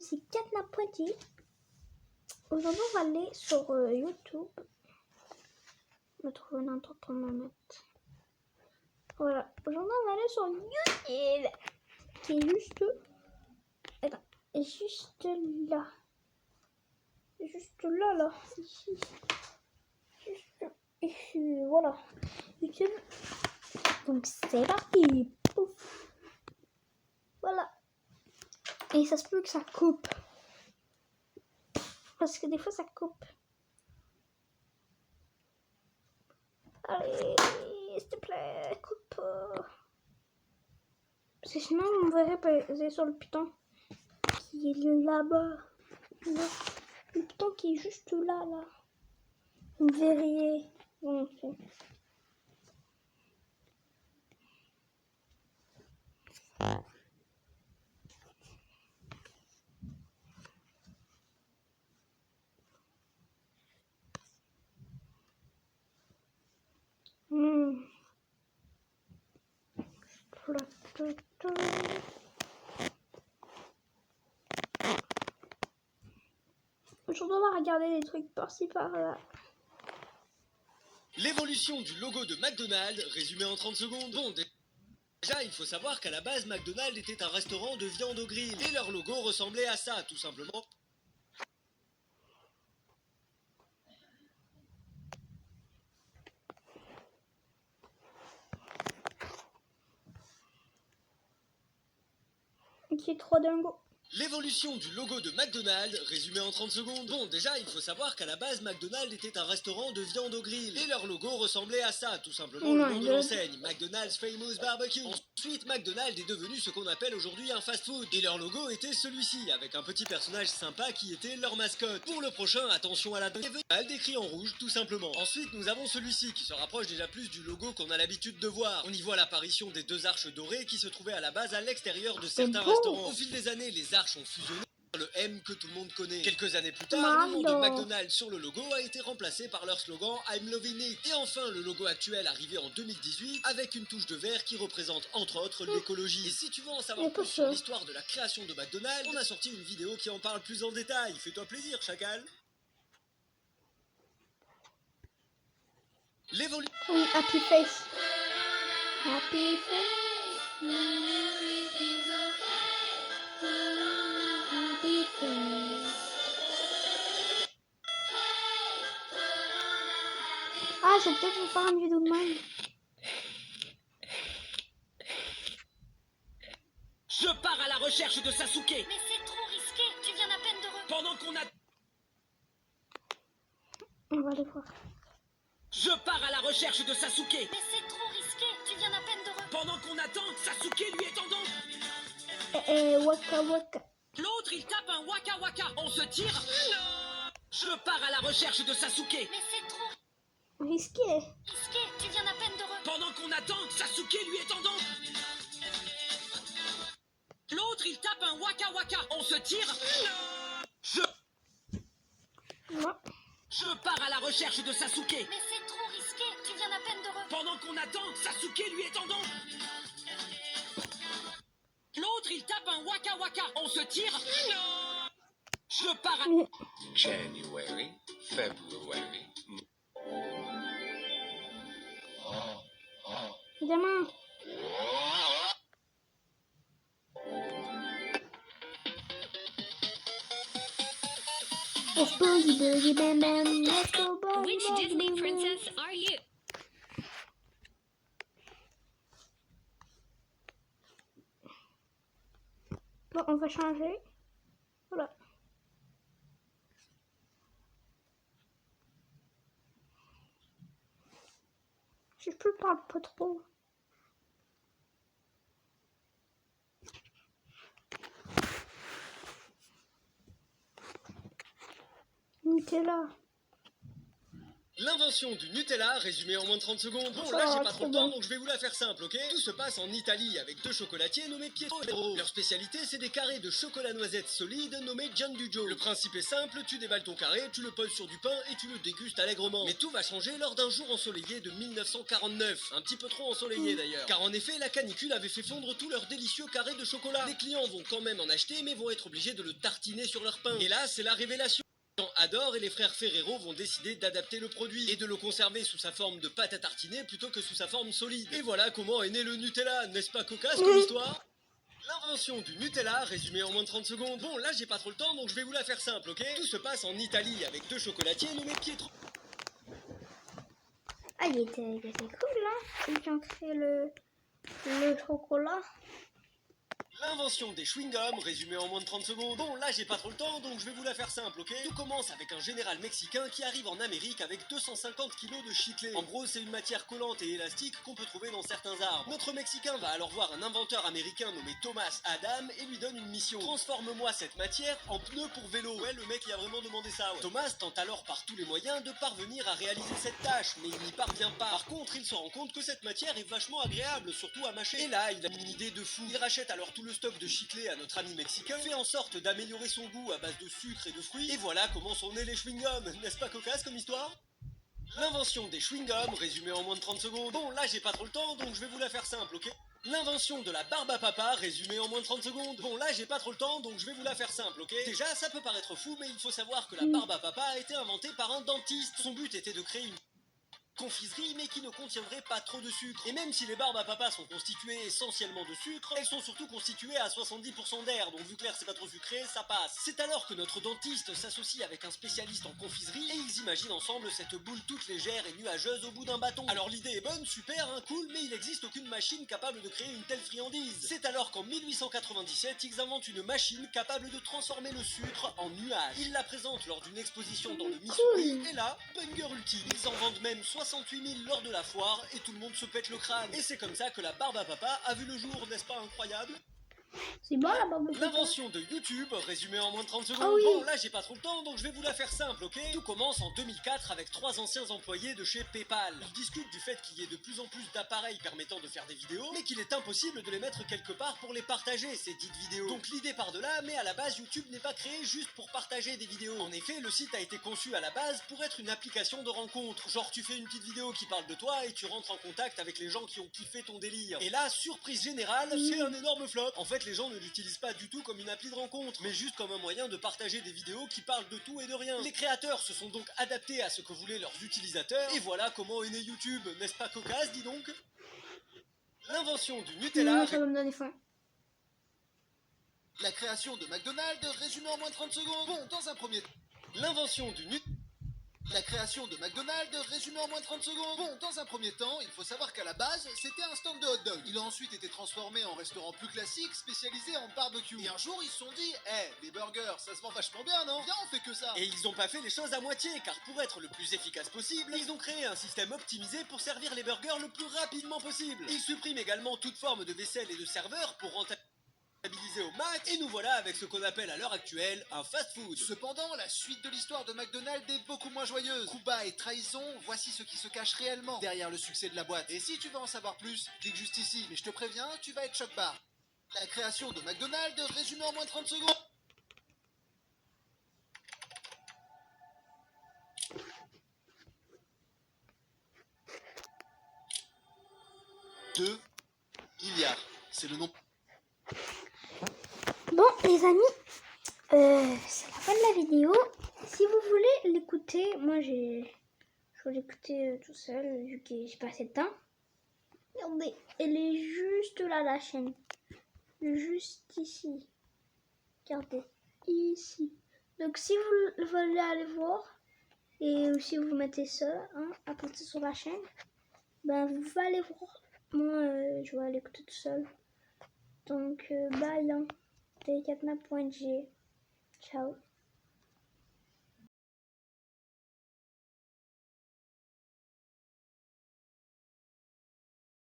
c'est Catnap Pointy. Aujourd'hui, on va aller sur YouTube. On va trouver n'importe quoi me mettre. Voilà. Aujourd'hui, on va aller sur YouTube. Qui est juste... Attends. Juste là. Juste là, là. Ici. Juste ici. Voilà. YouTube. Donc, c'est parti. Pouf. Voilà. Et ça se peut que ça coupe. Parce que des fois, ça coupe. Allez, s'il te plaît, coupe. Parce que sinon, on verrait peser sur le piton qui est là-bas. Le piton qui est juste là, là. Vous verriez. Bon, Aujourd'hui, on va regarder des trucs par-ci, par-là. L'évolution du logo de McDonald's, résumé en 30 secondes. Bon, déjà, il faut savoir qu'à la base, McDonald's était un restaurant de viande au grill. Et leur logo ressemblait à ça, tout simplement. Qui est trop dingo. L'évolution du logo de McDonald's, résumé en 30 secondes. Bon, déjà, il faut savoir qu'à la base, McDonald's était un restaurant de viande au grill. Et leur logo ressemblait à ça, tout simplement, le nom de l'enseigne. McDonald's Famous Barbecue. Ensuite, McDonald's est devenu ce qu'on appelle aujourd'hui un fast-food. Et leur logo était celui-ci, avec un petit personnage sympa qui était leur mascotte. Pour le prochain, attention à la McDonald's écrit en rouge, tout simplement. Ensuite, nous avons celui-ci, qui se rapproche déjà plus du logo qu'on a l'habitude de voir. On y voit l'apparition des deux arches dorées qui se trouvaient à la base à l'extérieur de certains restaurants. Au fil des années, les arches ont fusionné dans le M que tout le monde connaît. Quelques années plus tard, le nom de McDonald's sur le logo a été remplacé par leur slogan I'm loving it. Et enfin, le logo actuel arrivé en 2018 avec une touche de vert qui représente entre autres l'écologie. Et si tu veux en savoir plus sur l'histoire de la création de McDonald's, on a sorti une vidéo qui en parle plus en détail. Fais-toi plaisir, chacal. L'évolution. Happy face. Happy face. Ah, je vais peut-être vous faire une vidéo de même. Je pars à la recherche de Sasuke. Mais c'est trop risqué, tu viens à peine de Pendant qu'on a... On va aller voir. Je pars à la recherche de Sasuke. Mais c'est trop risqué, tu viens à peine de Pendant qu'on attend, Sasuke lui est en danger. Waka waka. L'autre, il tape un waka waka. On se tire. Je pars à la recherche de Sasuke. Mais c'est trop Risqué. risqué, tu viens à peine de Pendant qu'on attend, Sasuke lui est en danger. L'autre, il tape un waka waka. On se tire. Je pars à la recherche de Sasuke. Mais c'est trop risqué, tu viens à peine de Pendant qu'on attend, Sasuke lui est en danger. L'autre, il tape un waka waka. On se tire. Je pars à... January, February. Évidemment. Let's boogie boogie bam bam. Let's go boogie. Which Disney princess are you? Bon, on va changer. Voilà. Je parle pas trop. Nutella. L'invention du Nutella, résumée en moins de 30 secondes. Bon, Ça là, va, j'ai pas trop trop le temps, bien. donc je vais vous la faire simple, ok? Tout se passe en Italie, avec deux chocolatiers nommés Pietro et Vero. Leur spécialité, c'est des carrés de chocolat noisette solide nommés Giandujo. Le principe est simple, tu déballes ton carré, tu le poses sur du pain et tu le dégustes allègrement. Mais tout va changer lors d'un jour ensoleillé de 1949. Un petit peu trop ensoleillé d'ailleurs. Car en effet, la canicule avait fait fondre tous leurs délicieux carrés de chocolat. Les clients vont quand même en acheter, mais vont être obligés de le tartiner sur leur pain. Et là, c'est la révélation. Les gens adorent et les frères Ferrero vont décider d'adapter le produit et de le conserver sous sa forme de pâte à tartiner plutôt que sous sa forme solide. Et voilà comment est né le Nutella, n'est-ce pas cocasse comme histoire? L'invention du Nutella, résumée en moins de 30 secondes. Bon, là j'ai pas trop le temps, donc je vais vous la faire simple, ok? Tout se passe en Italie avec deux chocolatiers nommés Pietro. Ah, il était cool, hein. Ils ont créé le chocolat. L'invention des chewing-gums, résumée en moins de 30 secondes. Bon, là, j'ai pas trop le temps, donc je vais vous la faire simple, ok? Tout commence avec un général mexicain qui arrive en Amérique avec 250 kilos de chiclets. En gros, c'est une matière collante et élastique qu'on peut trouver dans certains arbres. Notre Mexicain va alors voir un inventeur américain nommé Thomas Adam et lui donne une mission. Transforme-moi cette matière en pneu pour vélo. Ouais, le mec, il a vraiment demandé ça, ouais. Thomas tente alors par tous les moyens de parvenir à réaliser cette tâche, mais il n'y parvient pas. Par contre, il se rend compte que cette matière est vachement agréable, surtout à mâcher. Et là, il a une idée de fou. Il rachète alors tout le stock de chiclets à notre ami mexicain, fait en sorte d'améliorer son goût à base de sucre et de fruits, et voilà comment sont nés les chewing-gums, n'est-ce pas cocasse comme histoire? L'invention des chewing-gums, résumée en moins de 30 secondes. Bon, là j'ai pas trop le temps, donc je vais vous la faire simple, ok? L'invention de la barbe à papa, résumée en moins de 30 secondes. Bon, là j'ai pas trop le temps, donc je vais vous la faire simple, ok? Déjà, ça peut paraître fou, mais il faut savoir que la barbe à papa a été inventée par un dentiste. Son but était de créer une confiserie mais qui ne contiendrait pas trop de sucre. Et même si les barbes à papa sont constituées essentiellement de sucre, elles sont surtout constituées à 70% d'air, donc vu que l'air c'est pas trop sucré, ça passe. C'est alors que notre dentiste s'associe avec un spécialiste en confiserie et ils imaginent ensemble cette boule toute légère et nuageuse au bout d'un bâton. Alors l'idée est bonne, super, hein, cool, mais il n'existe aucune machine capable de créer une telle friandise. C'est alors qu'en 1897, ils inventent une machine capable de transformer le sucre en nuage. Ils la présentent lors d'une exposition dans le Missouri, et là, banger ultime. Ils en vendent même 68 000 lors de la foire et tout le monde se pète le crâne. Et c'est comme ça que la barbe à papa a vu le jour, n'est-ce pas incroyable? C'est bon la barbe de papa. L'invention de YouTube, résumée en moins de 30 secondes. Ah oui. Bon, là j'ai pas trop le temps, donc je vais vous la faire simple, ok? Tout commence en 2004 avec 3 anciens employés de chez PayPal. Ils discutent du fait qu'il y ait de plus en plus d'appareils permettant de faire des vidéos, mais qu'il est impossible de les mettre quelque part pour les partager, ces dites vidéos. Donc l'idée part de là, mais à la base YouTube n'est pas créé juste pour partager des vidéos. En effet, le site a été conçu à la base pour être une application de rencontre. Genre tu fais une petite vidéo qui parle de toi et tu rentres en contact avec les gens qui ont kiffé ton délire. Et là, surprise générale, c'est un énorme flop. En fait, les gens ne l'utilisent pas du tout comme une appli de rencontre, mais juste comme un moyen de partager des vidéos qui parlent de tout et de rien. Les créateurs se sont donc adaptés à ce que voulaient leurs utilisateurs, et voilà comment est né YouTube, n'est-ce pas cocasse, dis donc? L'invention du Nutella, Ça va me donner faim. La création de McDonald's, résumée en moins de 30 secondes. Bon, dans un premier temps. l'invention du Nutella. La création de McDonald's, résumée en moins de 30 secondes. Bon, dans un premier temps, il faut savoir qu'à la base, c'était un stand de hot dog. Il a ensuite été transformé en restaurant plus classique, spécialisé en barbecue. Et un jour, ils se sont dit, les burgers, ça se vend vachement bien, non? Viens, on fait que ça. Et ils n'ont pas fait les choses à moitié, car pour être le plus efficace possible, ils ont créé un système optimisé pour servir les burgers le plus rapidement possible. Ils suppriment également toute forme de vaisselle et de serveur pour rentabiliser au max, et nous voilà avec ce qu'on appelle à l'heure actuelle un fast-food. Cependant, la suite de l'histoire de McDonald's est beaucoup moins joyeuse. Coup bas et trahison, voici ce qui se cache réellement derrière le succès de la boîte. Et si tu veux en savoir plus, clique juste ici. Mais je te préviens, tu vas être choc-barre. La création de McDonald's, résumée en moins de 30 secondes. $2 milliards. C'est le nom. Bon les amis, c'est la fin de la vidéo. Si vous voulez l'écouter, moi je vais l'écouter tout seul vu que j'ai pas assez de temps. Regardez, elle est juste là la chaîne. Juste ici. Regardez, ici. Donc si vous voulez aller voir, et si vous mettez ça, à partir sur la chaîne, ben vous pouvez aller voir. Moi je vais aller écouter tout seul. Donc bye, hein. Catnap.g. Ciao.